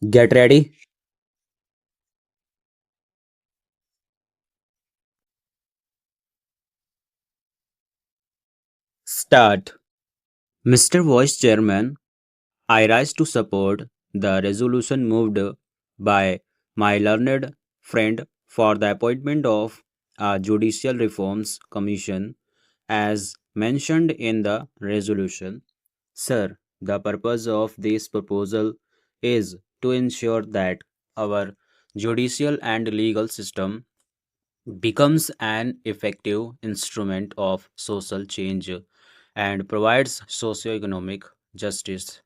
Get ready. Start. Mr. Vice Chairman, I rise to support the resolution moved by my learned friend for the appointment of a Judicial Reforms Commission as mentioned in the resolution. Sir, the purpose of this proposal is to ensure that our judicial and legal system becomes an effective instrument of social change and provides socioeconomic justice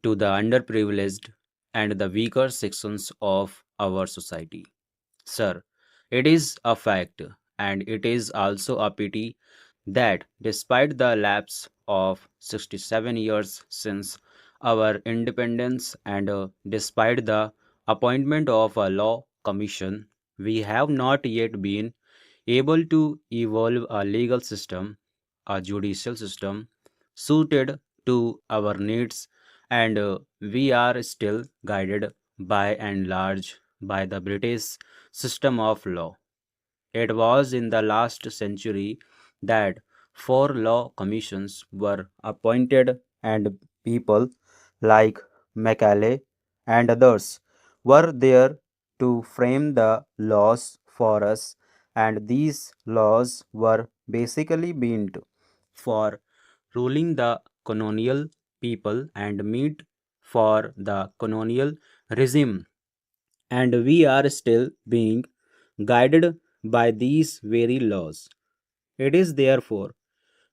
to the underprivileged and the weaker sections of our society. Sir, it is a fact and it is also a pity that despite the lapse of 67 years since our independence and despite the appointment of a law commission, we have not yet been able to evolve a legal system, a judicial system suited to our needs, and we are still guided by and large by the British system of law. It was in the last century that four law commissions were appointed, and people like Macaulay and others were there to frame the laws for us, and these laws were basically meant for ruling the colonial people and meant for the colonial regime, and we are still being guided by these very laws. It is therefore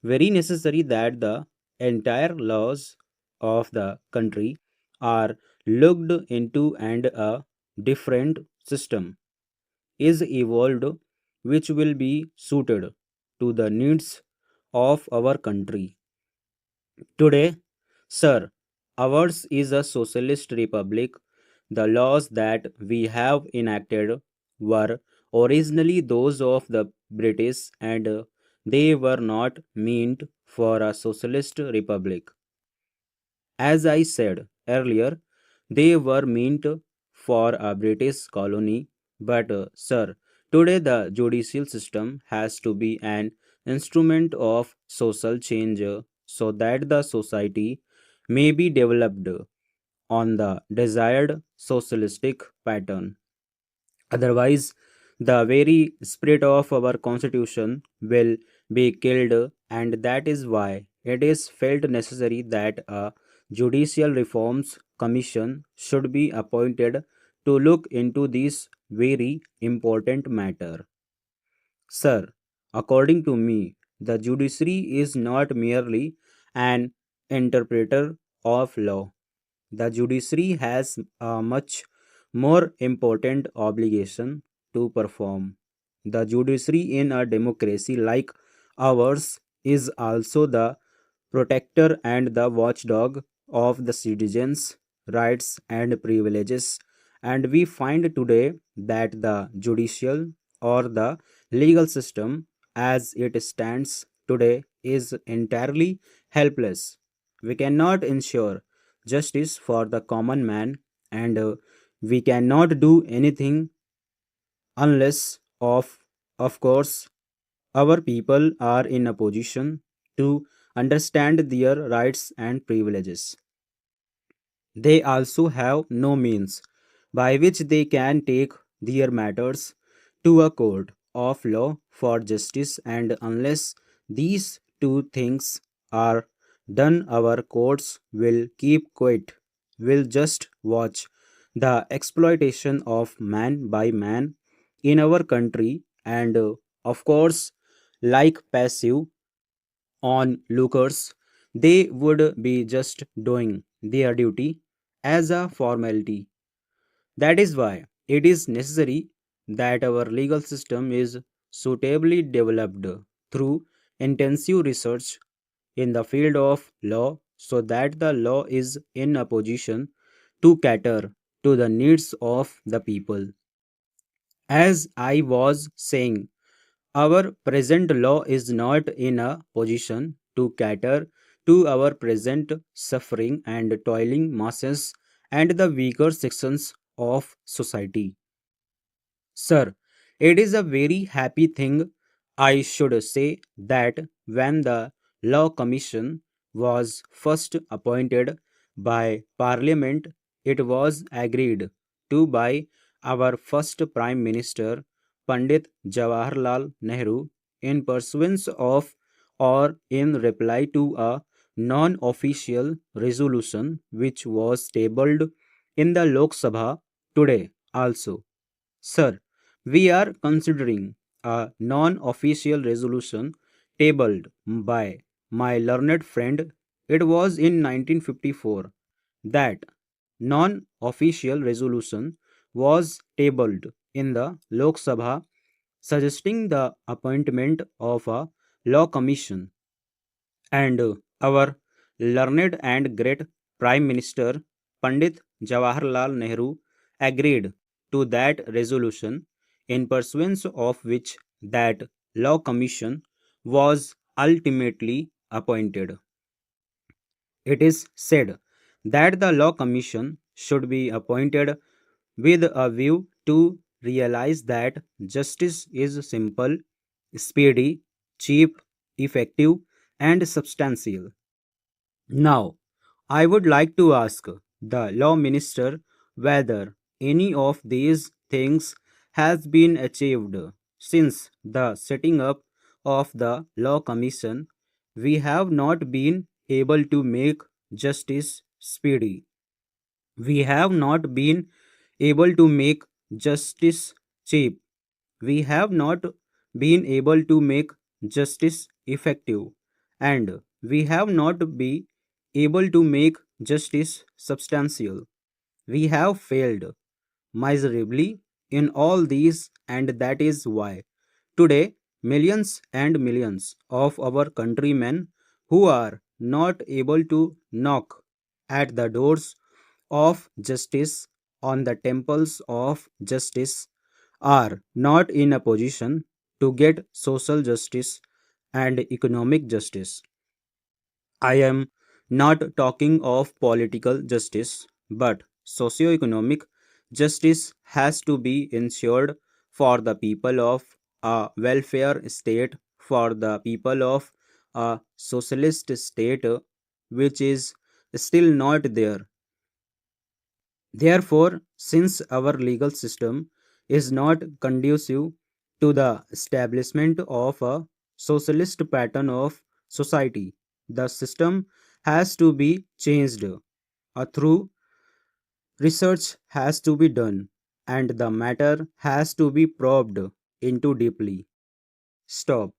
very necessary that the entire laws of the country are looked into and a different system is evolved which will be suited to the needs of our country. Today, sir, ours is a socialist republic. The laws that we have enacted were originally those of the British, and they were not meant for a socialist republic. As I said earlier, they were meant for a British colony. But, sir, today the judicial system has to be an instrument of social change so that the society may be developed on the desired socialistic pattern. Otherwise, the very spirit of our constitution will be killed, and that is why it is felt necessary that a judicial reforms commission should be appointed to look into this very important matter. Sir, according to me, the judiciary is not merely an interpreter of law. The judiciary has a much more important obligation to perform. The judiciary in a democracy like ours is also the protector and the watchdog of the citizens' rights and privileges. And we find today that the judicial or the legal system as it stands today is entirely helpless. We cannot ensure justice for the common man, and we cannot do anything unless of course our people are in a position to understand their rights and privileges. They also have no means by which they can take their matters to a court of law for justice, and unless these two things are done, our courts will keep quiet, will just watch the exploitation of man by man in our country, and of course, like passive onlookers, they would be just doing their duty as a formality. That is why it is necessary that our legal system is suitably developed through intensive research in the field of law so that the law is in a position to cater to the needs of the people. As I was saying, our present law is not in a position to cater to our present suffering and toiling masses, and the weaker sections of society. Sir, it is a very happy thing, I should say, that when the Law Commission was first appointed by Parliament, it was agreed to by our first Prime Minister, Pandit Jawaharlal Nehru, in pursuance of or in reply to a non official resolution which was tabled in the Lok Sabha today also. Sir, we are considering a non official resolution tabled by my learned friend. It was in 1954 that non official resolution was tabled in the Lok Sabha suggesting the appointment of a law commission, and our learned and great Prime Minister Pandit Jawaharlal Nehru agreed to that resolution, in pursuance of which that law commission was ultimately appointed. It is said that the law commission should be appointed with a view to realize that justice is simple, speedy, cheap, effective, and substantial. Now, I would like to ask the law minister whether any of these things has been achieved since the setting up of the law commission. We have not been able to make justice speedy. We have not been able to make justice cheap. We have not been able to make justice effective, and we have not been able to make justice substantial. We have failed miserably in all these, and that is why today millions and millions of our countrymen who are not able to knock at the doors of justice, on the temples of justice, are not in a position to get social justice and economic justice. I am not talking of political justice, but socio-economic justice has to be ensured for the people of a welfare state, for the people of a socialist state, which is still not there. Therefore, since our legal system is not conducive to the establishment of a socialist pattern of society, the system has to be changed. A through research has to be done, and the matter has to be probed into deeply. Stop.